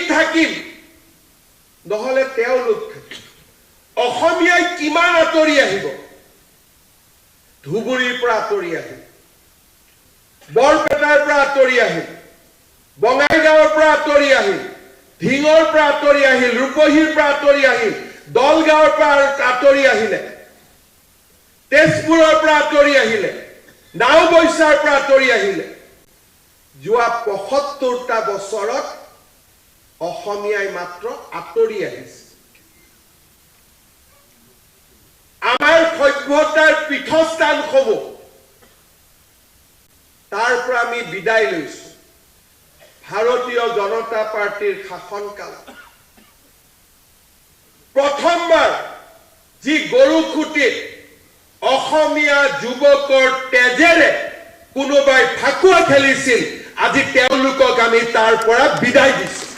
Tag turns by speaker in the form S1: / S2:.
S1: থাকিম নহলে তেওঁলোক থাকিম অসমীয়াই কিমান আঁতৰি আহিব ধুবুৰীৰ পৰা আঁতৰি আহিল বৰপেটাৰ পৰা আঁতৰি আহিল বঙাইগাঁৱৰ পৰা আঁতৰি আহিল ধিঙৰ পৰা আঁতৰি আহিল ৰূপহীৰ পৰা আঁতৰি আহিল দলগাঁৱৰ পৰা আঁতৰি আহিলে তেজপুৰৰ পৰা আঁতৰি আহিলে নাওবৈচাৰ পৰা আঁতৰি আহিলে যোৱা ৭৫টা বছৰত অসমীয়াই মাত্ৰ আঁতৰি আহিছে আমাৰ সভ্যতাৰ পীঠস্থানসমূহ তাৰ পৰা আমি বিদায় লৈছো ভাৰতীয় জনতা পাৰ্টিৰ শাসনকালত প্ৰথমবাৰ যি গৰুখুটিত অসমীয়া যুৱকৰ তেজেৰে কোনোবাই ফাকুৱা খেলিছিল আজি তেওঁলোকক আমি তাৰ পৰা বিদায় দিছো